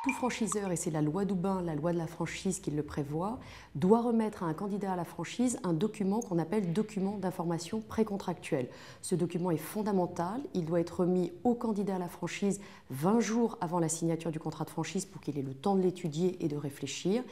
Tout franchiseur, et c'est la loi Doubin, la loi de la franchise qui le prévoit, doit remettre à un candidat à la franchise un document qu'on appelle document d'information précontractuelle. Ce document est fondamental, il doit être remis au candidat à la franchise 20 jours avant la signature du contrat de franchise pour qu'il ait le temps de l'étudier et de réfléchir.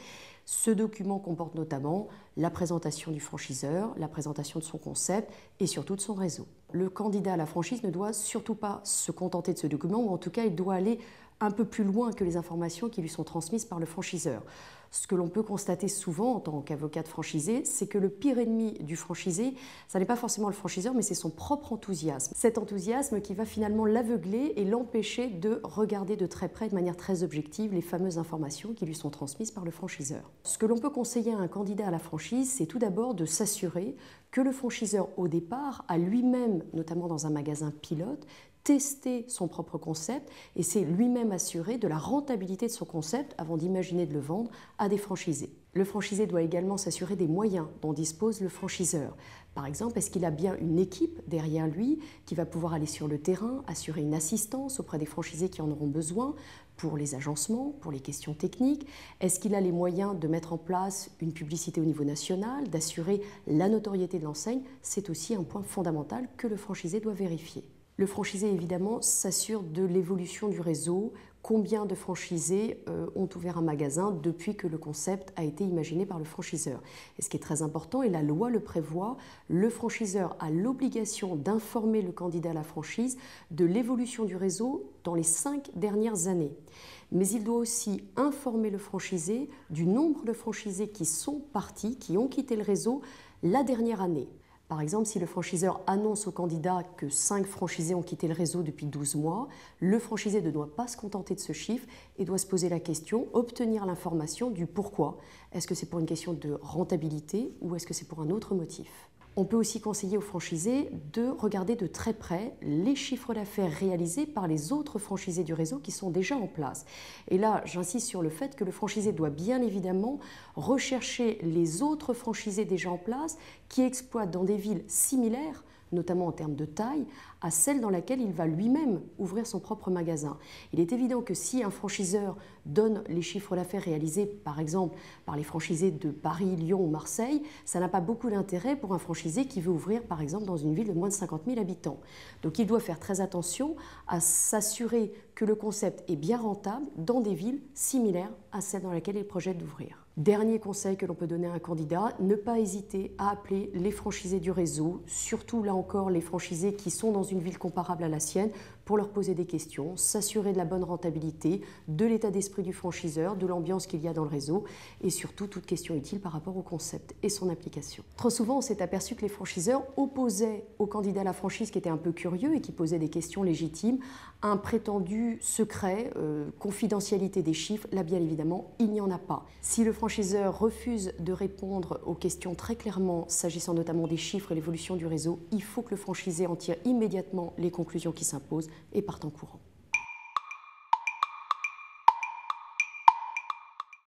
Ce document comporte notamment la présentation du franchiseur, la présentation de son concept et surtout de son réseau. Le candidat à la franchise ne doit surtout pas se contenter de ce document, ou en tout cas il doit aller un peu plus loin que les informations qui lui sont transmises par le franchiseur. Ce que l'on peut constater souvent en tant qu'avocat de franchisé, c'est que le pire ennemi du franchisé, ça n'est pas forcément le franchiseur, mais c'est son propre enthousiasme. Cet enthousiasme qui va finalement l'aveugler et l'empêcher de regarder de très près, de manière très objective, les fameuses informations qui lui sont transmises par le franchiseur. Ce que l'on peut conseiller à un candidat à la franchise, c'est tout d'abord de s'assurer que le franchiseur, au départ, a lui-même, notamment dans un magasin pilote, tester son propre concept et c'est lui-même assuré de la rentabilité de son concept avant d'imaginer de le vendre à des franchisés. Le franchisé doit également s'assurer des moyens dont dispose le franchiseur. Par exemple, est-ce qu'il a bien une équipe derrière lui qui va pouvoir aller sur le terrain, assurer une assistance auprès des franchisés qui en auront besoin pour les agencements, pour les questions techniques? Est-ce qu'il a les moyens de mettre en place une publicité au niveau national, d'assurer la notoriété de l'enseigne? C'est aussi un point fondamental que le franchisé doit vérifier. Le franchisé, évidemment, s'assure de l'évolution du réseau, combien de franchisés ont ouvert un magasin depuis que le concept a été imaginé par le franchiseur. Et ce qui est très important, et la loi le prévoit, le franchiseur a l'obligation d'informer le candidat à la franchise de l'évolution du réseau dans les 5 dernières années. Mais il doit aussi informer le franchisé du nombre de franchisés qui sont partis, qui ont quitté le réseau la dernière année. Par exemple, si le franchiseur annonce au candidat que 5 franchisés ont quitté le réseau depuis 12 mois, le franchisé ne doit pas se contenter de ce chiffre et doit se poser la question, obtenir l'information du pourquoi. Est-ce que c'est pour une question de rentabilité ou est-ce que c'est pour un autre motif ? On peut aussi conseiller aux franchisés de regarder de très près les chiffres d'affaires réalisés par les autres franchisés du réseau qui sont déjà en place. Et là, j'insiste sur le fait que le franchisé doit bien évidemment rechercher les autres franchisés déjà en place qui exploitent dans des villes similaires, notamment en termes de taille, à celle dans laquelle il va lui-même ouvrir son propre magasin. Il est évident que si un franchiseur donne les chiffres d'affaires réalisés, par exemple, par les franchisés de Paris, Lyon ou Marseille, ça n'a pas beaucoup d'intérêt pour un franchisé qui veut ouvrir, par exemple, dans une ville de moins de 50 000 habitants. Donc il doit faire très attention à s'assurer que le concept est bien rentable dans des villes similaires à celle dans laquelle il projette d'ouvrir. Dernier conseil que l'on peut donner à un candidat, ne pas hésiter à appeler les franchisés du réseau, surtout là encore les franchisés qui sont dans une ville comparable à la sienne, pour leur poser des questions, s'assurer de la bonne rentabilité, de l'état d'esprit du franchiseur, de l'ambiance qu'il y a dans le réseau et surtout toute question utile par rapport au concept et son application. Trop souvent, on s'est aperçu que les franchiseurs opposaient aux candidats à la franchise qui étaient un peu curieux et qui posaient des questions légitimes un prétendu secret, confidentialité des chiffres. Là, bien évidemment, il n'y en a pas. Si le franchiseur refuse de répondre aux questions très clairement, s'agissant notamment des chiffres et l'évolution du réseau, il faut que le franchisé en tire immédiatement les conclusions qui s'imposent et parte en courant.